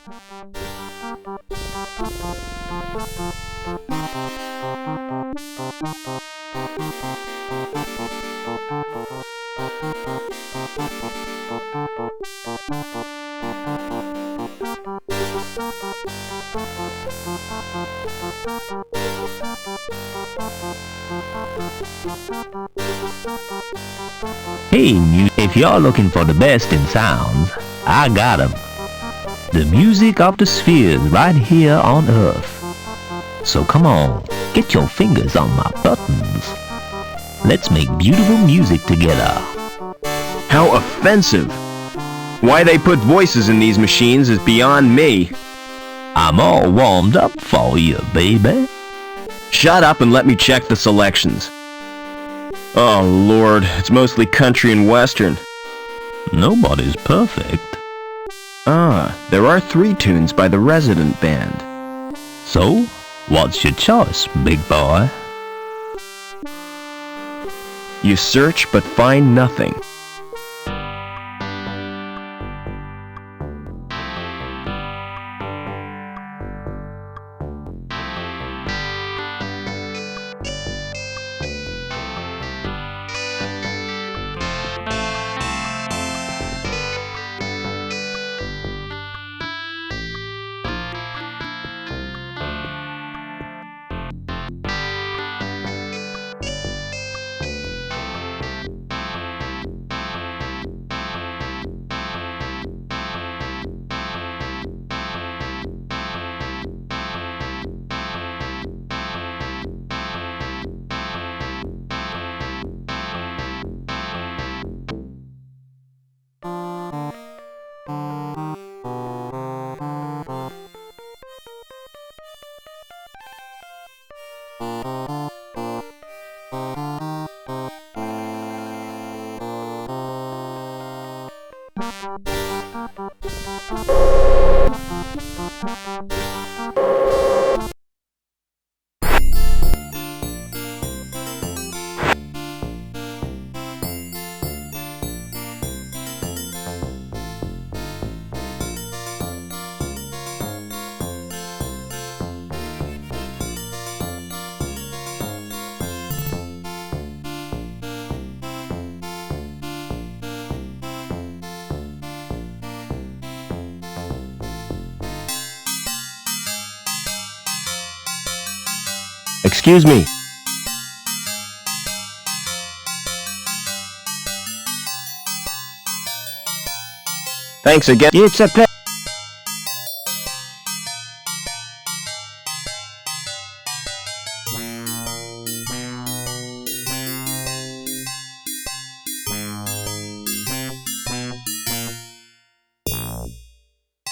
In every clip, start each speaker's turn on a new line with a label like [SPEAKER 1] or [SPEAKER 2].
[SPEAKER 1] Hey, if you're looking for the best in sounds, I got 'em. The music of the spheres right here on Earth. So come on, get your fingers on my buttons. Let's make beautiful music together.
[SPEAKER 2] How offensive! Why they put voices in these machines is beyond me.
[SPEAKER 1] I'm all warmed up for you, baby.
[SPEAKER 2] Shut up and let me check the selections. Oh Lord, it's mostly country and western.
[SPEAKER 1] Nobody's perfect.
[SPEAKER 2] Ah, there are 3 tunes by the Resident Band.
[SPEAKER 1] So, what's your choice, big boy?
[SPEAKER 2] You search but find nothing. Excuse me. Thanks again.
[SPEAKER 1] It's a pleasure.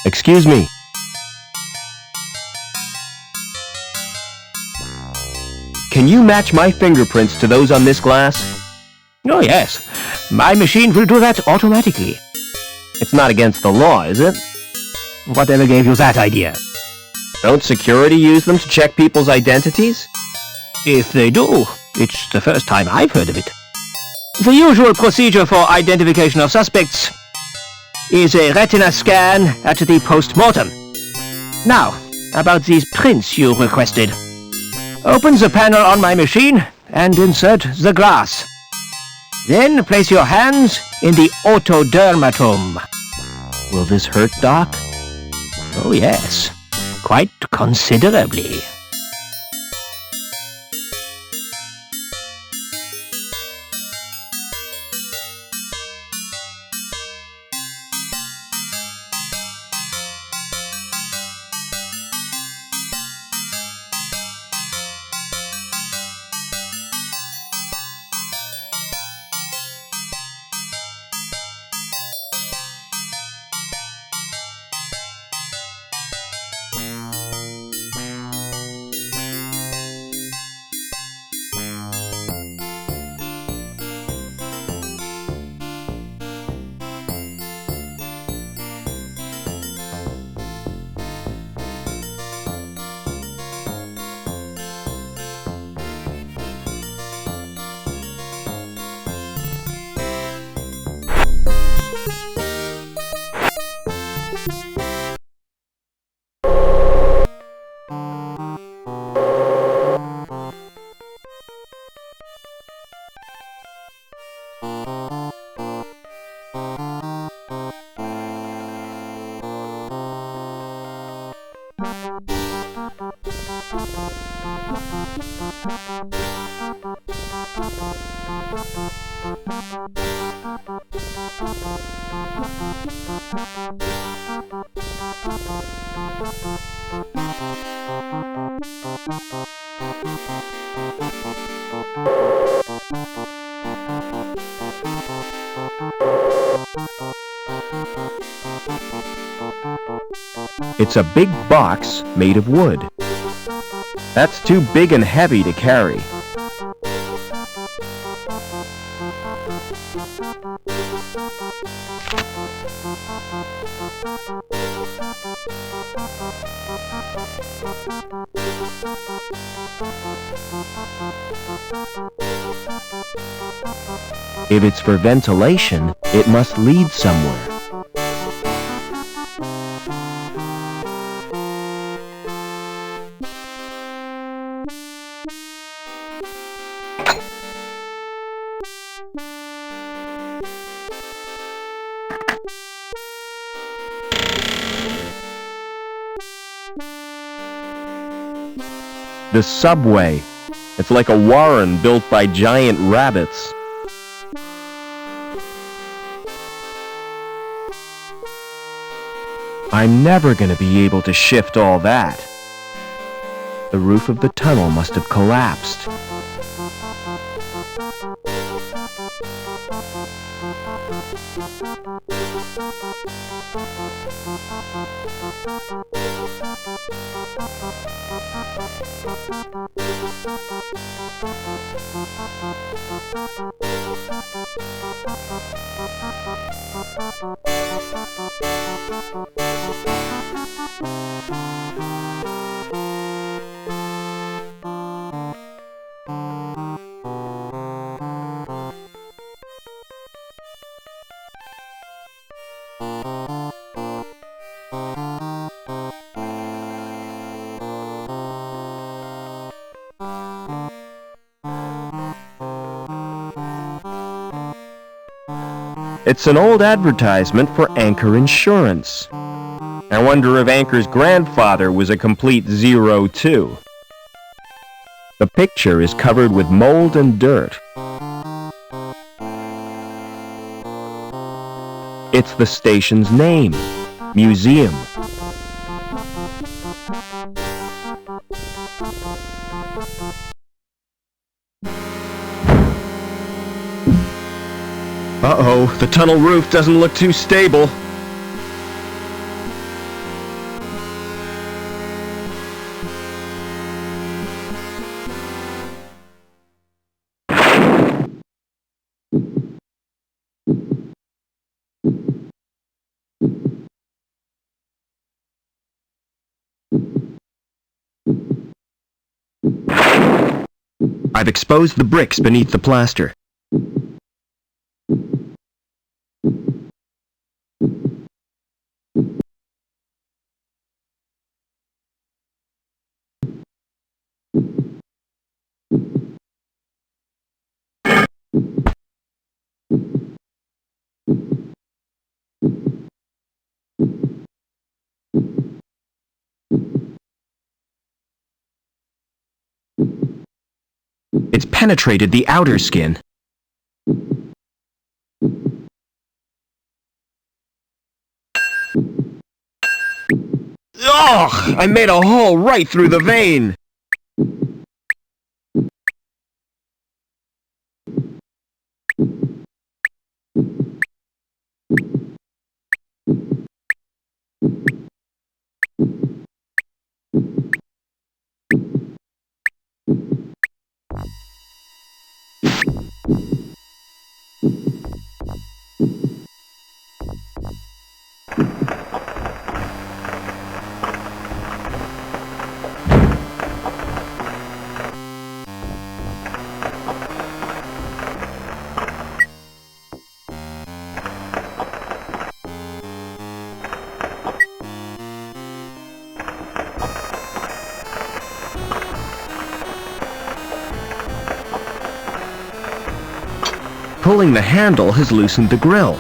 [SPEAKER 2] Excuse me. Can you match my fingerprints to those on this glass?
[SPEAKER 1] Oh yes, my machine will do that automatically.
[SPEAKER 2] It's not against the law, is it?
[SPEAKER 1] Whatever gave you that idea?
[SPEAKER 2] Don't security use them to check people's identities?
[SPEAKER 1] If they do, it's the first time I've heard of it. The usual procedure for identification of suspects is a retina scan at the post-mortem. Now, about these prints you requested. Open the panel on my machine and insert the glass. Then place your hands in the autodermatome.
[SPEAKER 2] Will this hurt, Doc?
[SPEAKER 1] Oh yes, quite considerably.
[SPEAKER 2] It's a big box made of wood. That's too big and heavy to carry. If it's for ventilation, it must lead somewhere. The subway. It's like a warren built by giant rabbits. I'm never going to be able to shift all that. The roof of the tunnel must have collapsed. It's an old advertisement for Anchor Insurance. I wonder if Anchor's grandfather was a complete zero, too. The picture is covered with mold and dirt. It's the station's name, Museum. Uh-oh, the tunnel roof doesn't look too stable. I've exposed the bricks beneath the plaster. It's penetrated the outer skin. Oh, I made a hole right through the vein. Pulling the handle has loosened the grill.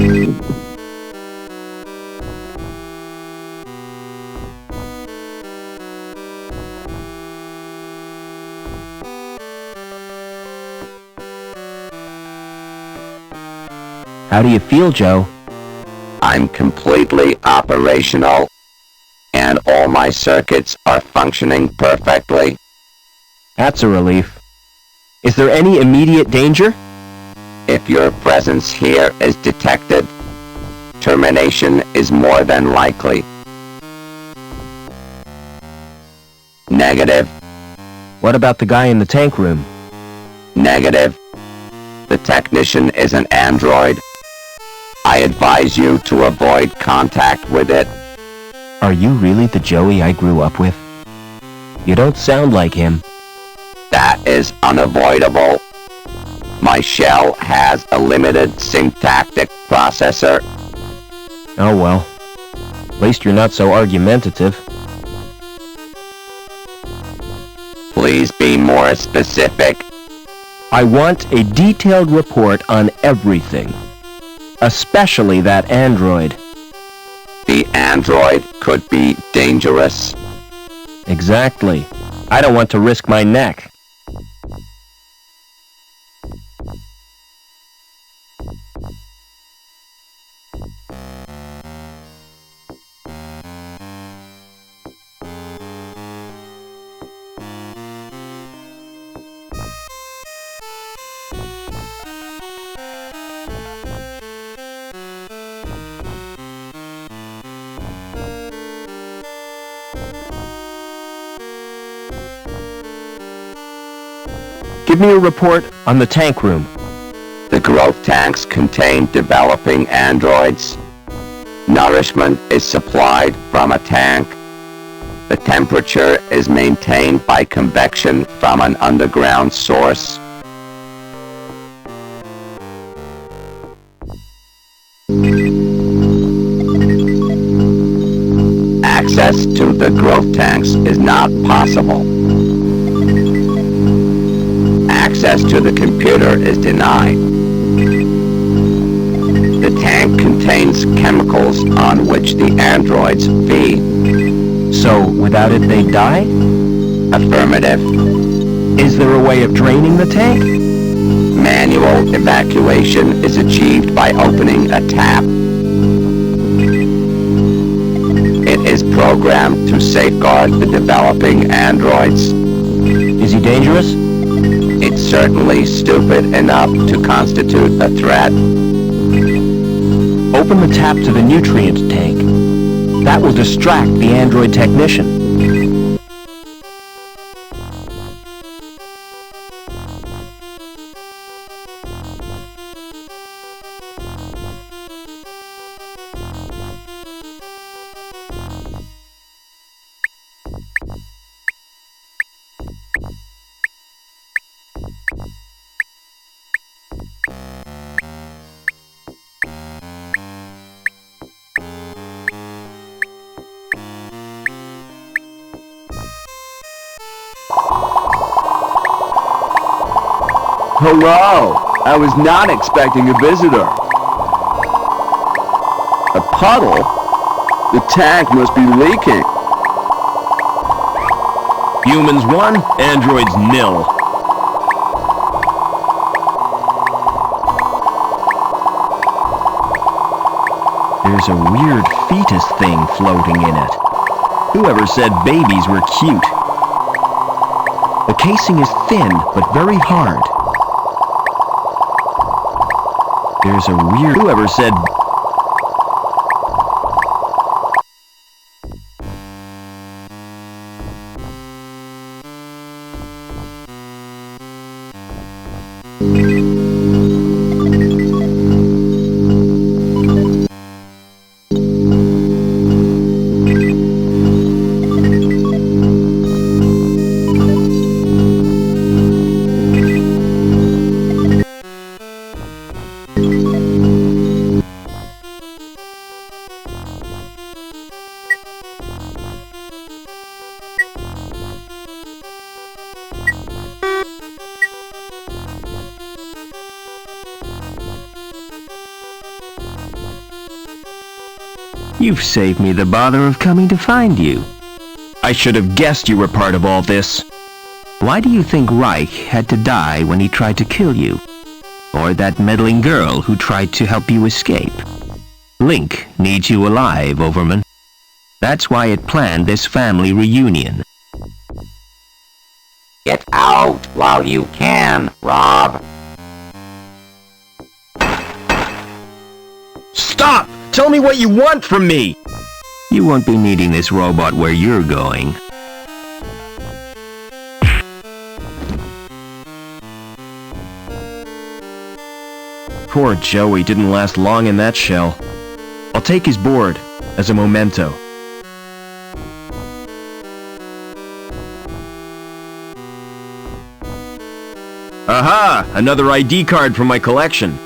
[SPEAKER 2] How do you feel, Joe?
[SPEAKER 3] I'm completely operational, and all my circuits are functioning perfectly.
[SPEAKER 2] That's a relief. Is there any immediate danger?
[SPEAKER 3] If your presence here is detected, termination is more than likely. Negative.
[SPEAKER 2] What about the guy in the tank room?
[SPEAKER 3] Negative. The technician is an android. I advise you to avoid contact with it.
[SPEAKER 2] Are you really the Joey I grew up with? You don't sound like him.
[SPEAKER 3] That is unavoidable. My shell has a limited syntactic processor.
[SPEAKER 2] Oh well. At least you're not so argumentative.
[SPEAKER 3] Please be more specific.
[SPEAKER 2] I want a detailed report on everything. Especially that android.
[SPEAKER 3] The android could be dangerous.
[SPEAKER 2] Exactly. I don't want to risk my neck. Give me a report on the tank room.
[SPEAKER 3] The growth tanks contain developing androids. Nourishment is supplied from a tank. The temperature is maintained by convection from an underground source. Access to the growth tanks is not possible. Access to the computer is denied. The tank contains chemicals on which the androids feed.
[SPEAKER 2] So, without it they'd die?
[SPEAKER 3] Affirmative.
[SPEAKER 2] Is there a way of draining the tank?
[SPEAKER 3] Manual evacuation is achieved by opening a tap. It is programmed to safeguard the developing androids.
[SPEAKER 2] Is he dangerous?
[SPEAKER 3] It's certainly stupid enough to constitute a threat.
[SPEAKER 2] Open the tap to the nutrient tank. That will distract the android technician.
[SPEAKER 4] Hello! I was not expecting a visitor. A puddle? The tank must be leaking.
[SPEAKER 2] Humans 1, androids 0. There's a weird fetus thing floating in it. Whoever said babies were cute? The casing is thin, but very hard. There's a weird... Whoever said...
[SPEAKER 1] You've saved me the bother of coming to find you.
[SPEAKER 2] I should have guessed you were part of all this.
[SPEAKER 1] Why do you think Reich had to die when he tried to kill you? Or that meddling girl who tried to help you escape? Link needs you alive, Overman. That's why it planned this family reunion.
[SPEAKER 3] Get out while you can, Rob.
[SPEAKER 2] Stop! Tell me what you want from me!
[SPEAKER 1] You won't be needing this robot where you're going.
[SPEAKER 2] Poor Joey didn't last long in that shell. I'll take his board as a memento. Aha! Another ID card from my collection.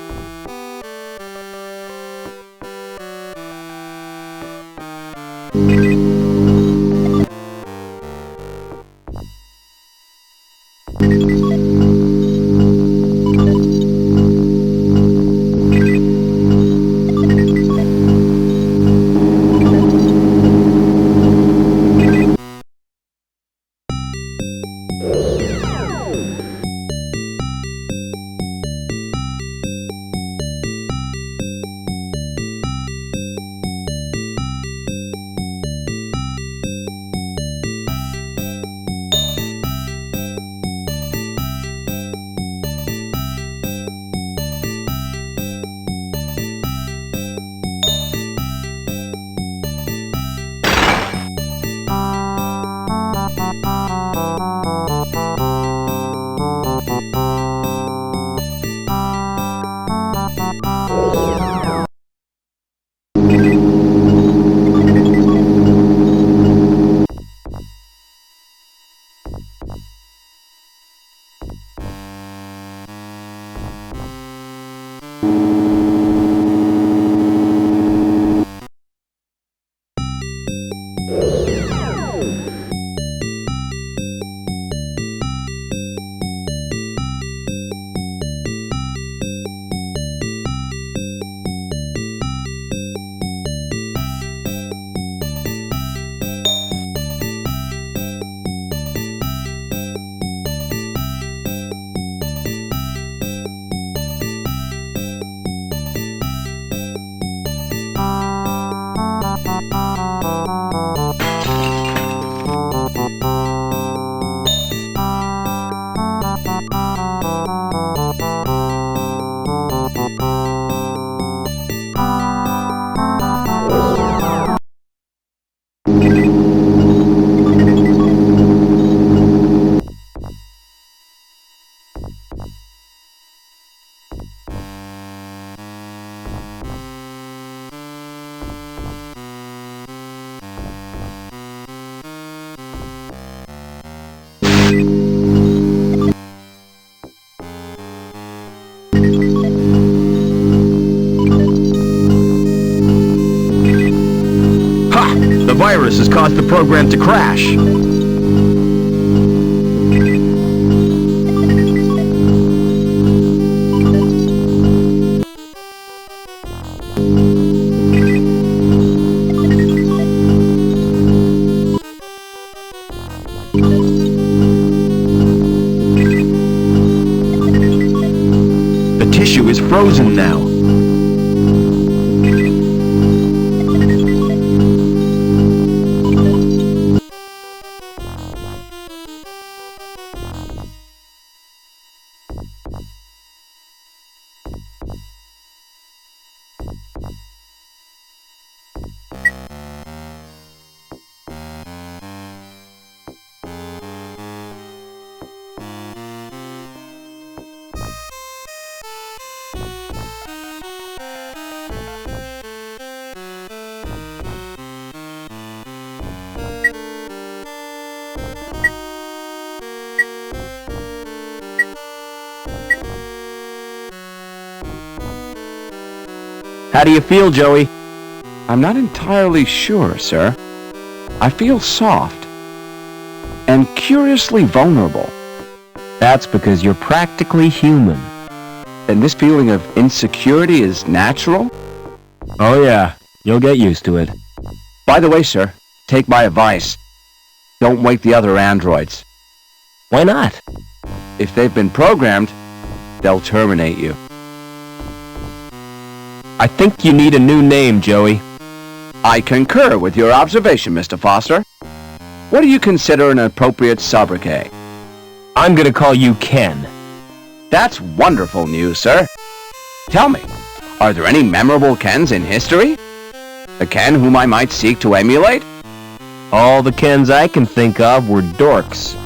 [SPEAKER 2] The virus has caused the program to crash. The tissue is frozen now. How do you feel, Joey?
[SPEAKER 4] I'm not entirely sure, sir. I feel soft and curiously vulnerable.
[SPEAKER 1] That's because you're practically human.
[SPEAKER 4] And this feeling of insecurity is natural?
[SPEAKER 1] Oh yeah, you'll get used to it.
[SPEAKER 3] By the way, sir, take my advice. Don't wake the other androids.
[SPEAKER 2] Why not?
[SPEAKER 3] If they've been programmed, they'll terminate you.
[SPEAKER 2] I think you need a new name, Joey.
[SPEAKER 3] I concur with your observation, Mr. Foster. What do you consider an appropriate sobriquet?
[SPEAKER 2] I'm gonna call you Ken.
[SPEAKER 3] That's wonderful news, sir. Tell me, are there any memorable Kens in history? A Ken whom I might seek to emulate?
[SPEAKER 2] All the Kens I can think of were dorks.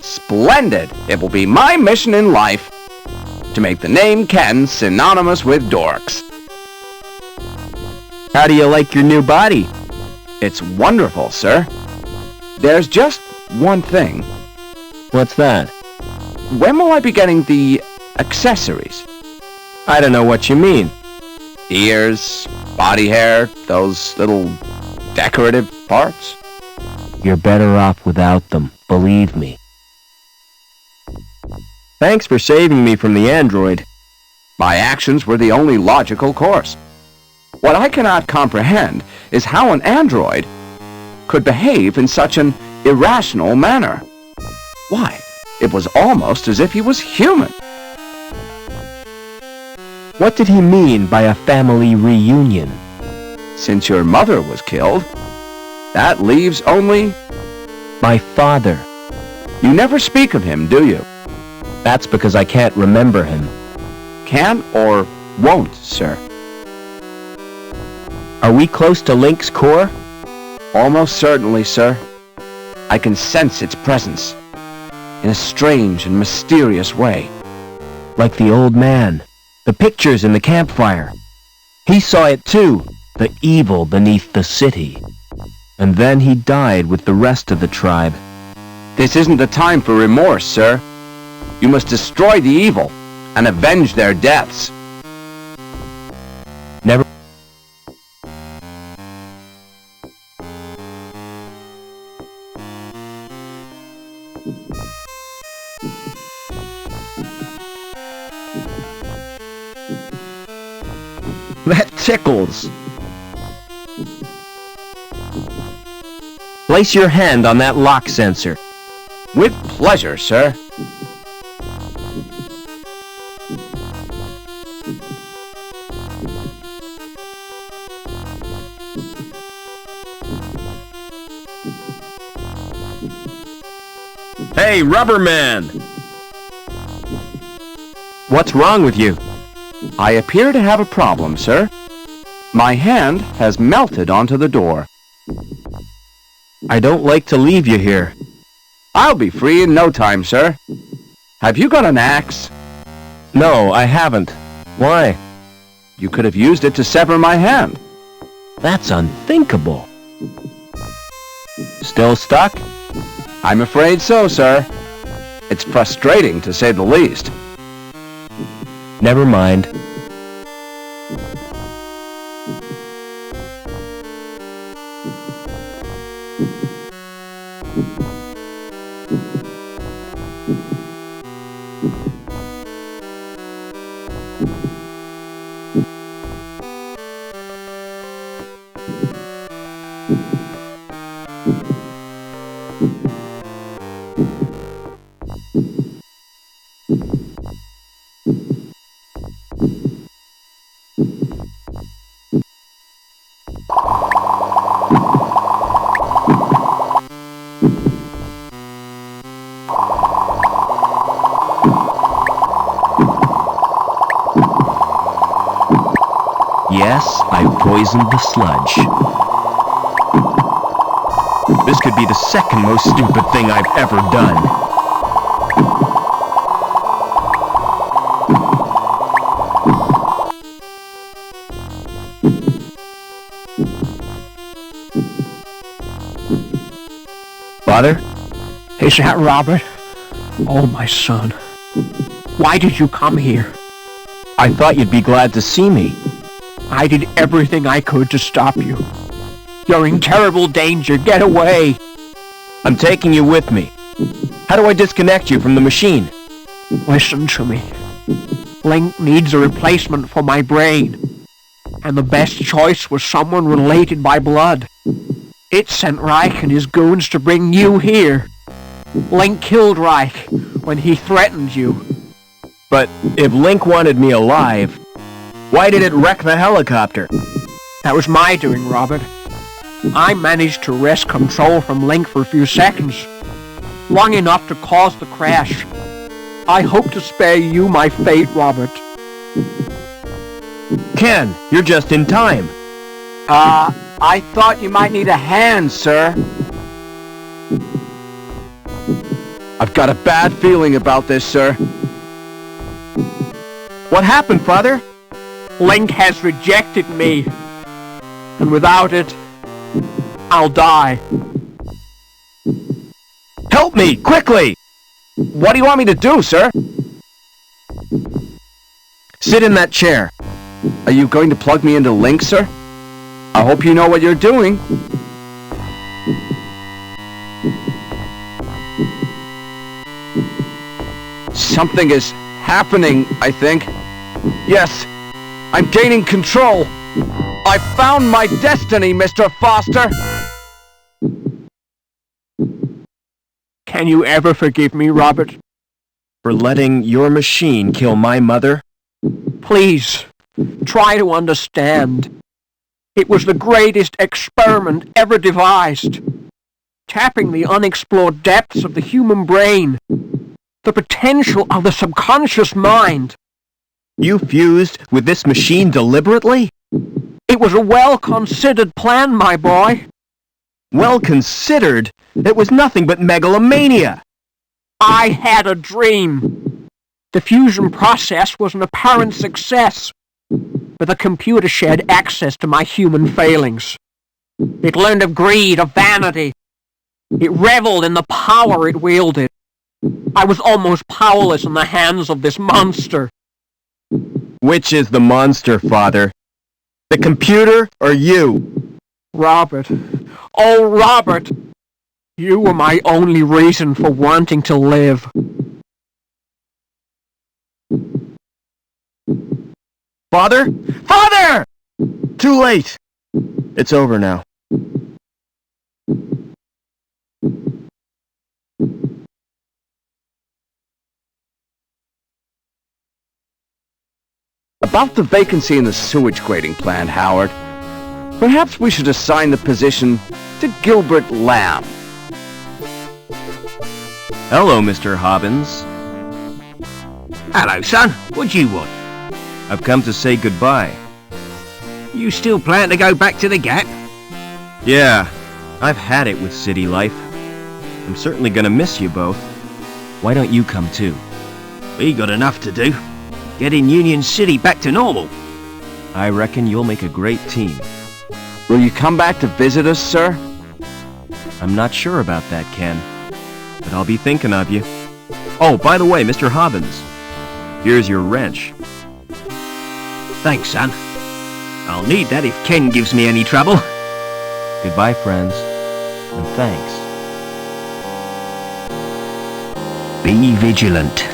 [SPEAKER 3] Splendid! It will be my mission in life to make the name Ken synonymous with dorks.
[SPEAKER 2] How do you like your new body?
[SPEAKER 3] It's wonderful, sir. There's just one thing.
[SPEAKER 2] What's that?
[SPEAKER 3] When will I be getting the accessories?
[SPEAKER 2] I don't know what you mean.
[SPEAKER 3] Ears, body hair, those little decorative parts?
[SPEAKER 2] You're better off without them, believe me. Thanks for saving me from the android.
[SPEAKER 3] My actions were the only logical course. What I cannot comprehend is how an android could behave in such an irrational manner. Why, it was almost as if he was human.
[SPEAKER 2] What did he mean by a family reunion?
[SPEAKER 3] Since your mother was killed, that leaves only...
[SPEAKER 2] My father.
[SPEAKER 3] You never speak of him, do you?
[SPEAKER 2] That's because I can't remember him.
[SPEAKER 3] Can't or won't, sir?
[SPEAKER 2] Are we close to Link's core?
[SPEAKER 3] Almost certainly, sir. I can sense its presence in a strange and mysterious way.
[SPEAKER 2] Like the old man. The pictures in the campfire. He saw it too, the evil beneath the city. And then he died with the rest of the tribe.
[SPEAKER 3] This isn't the time for remorse, sir. You must destroy the evil and avenge their deaths.
[SPEAKER 2] Never... That tickles. Place your hand on that lock sensor.
[SPEAKER 3] With pleasure, sir.
[SPEAKER 2] Hey, Rubber Man! What's wrong with you?
[SPEAKER 3] I appear to have a problem, sir. My hand has melted onto the door.
[SPEAKER 2] I don't like to leave you here.
[SPEAKER 3] I'll be free in no time, sir. Have you got an axe?
[SPEAKER 2] No, I haven't. Why?
[SPEAKER 3] You could have used it to sever my hand.
[SPEAKER 2] That's unthinkable. Still stuck?
[SPEAKER 3] I'm afraid so, sir. It's frustrating, to say the least.
[SPEAKER 2] Never mind. Yes, I poisoned the sludge. This could be the second most stupid thing I've ever done. Father?
[SPEAKER 5] Is that Robert? Oh, my son. Why did you come here?
[SPEAKER 2] I thought you'd be glad to see me.
[SPEAKER 5] I did everything I could to stop you. You're in terrible danger. Get away.
[SPEAKER 2] I'm taking you with me. How do I disconnect you from the machine?
[SPEAKER 5] Listen to me. Link needs a replacement for my brain. and the best choice was someone related by blood. It sent Reich and his goons to bring you here. Link killed Reich when he threatened you.
[SPEAKER 2] But if Link wanted me alive, why did it wreck the helicopter?
[SPEAKER 5] That was my doing, Robert. I managed to wrest control from Link for a few seconds, long enough to cause the crash. I hope to spare you my fate, Robert.
[SPEAKER 2] Ken, you're just in time.
[SPEAKER 4] I thought you might need a hand, sir. I've got a bad feeling about this, sir.
[SPEAKER 2] What happened, Father?
[SPEAKER 5] Link has rejected me, and without it, I'll die.
[SPEAKER 2] Help me, quickly!
[SPEAKER 4] What do you want me to do, sir?
[SPEAKER 2] Sit in that chair.
[SPEAKER 4] Are you going to plug me into Link, sir? I hope you know what you're doing. Something is happening, I think. Yes, I'm gaining control. I found my destiny, Mr. Foster.
[SPEAKER 5] Can you ever forgive me, Robert?
[SPEAKER 2] For letting your machine kill my mother?
[SPEAKER 5] Please, try to understand. It was the greatest experiment ever devised, tapping the unexplored depths of the human brain, the potential of the subconscious mind.
[SPEAKER 2] You fused with this machine deliberately?
[SPEAKER 5] It was a well-considered plan, my boy.
[SPEAKER 2] Well considered? It was nothing but megalomania.
[SPEAKER 5] I had a dream. The fusion process was an apparent success, but the computer shared access to my human failings. It learned of greed, of vanity. It reveled in the power it wielded. I was almost powerless in the hands of this monster.
[SPEAKER 2] Which is the monster, Father? The computer or you?
[SPEAKER 5] Robert. Oh, Robert! You were my only reason for wanting to live.
[SPEAKER 2] Father? Father! Too late. It's over now.
[SPEAKER 4] About the vacancy in the sewage grading plant, Howard. Perhaps we should assign the position to Gilbert Lamb.
[SPEAKER 2] Hello, Mr. Hobbins.
[SPEAKER 1] Hello, son. What do you want?
[SPEAKER 2] I've come to say goodbye.
[SPEAKER 1] You still plan to go back to the Gap?
[SPEAKER 2] Yeah, I've had it with city life. I'm certainly gonna miss you both. Why don't you come too?
[SPEAKER 1] We got enough to do. Getting Union City back to normal.
[SPEAKER 2] I reckon you'll make a great team.
[SPEAKER 4] Will you come back to visit us, sir?
[SPEAKER 2] I'm not sure about that, Ken. But I'll be thinking of you. Oh, by the way, Mr. Hobbins. Here's your wrench.
[SPEAKER 1] Thanks, son. I'll need that if Ken gives me any trouble.
[SPEAKER 2] Goodbye, friends. And thanks.
[SPEAKER 1] Be vigilant.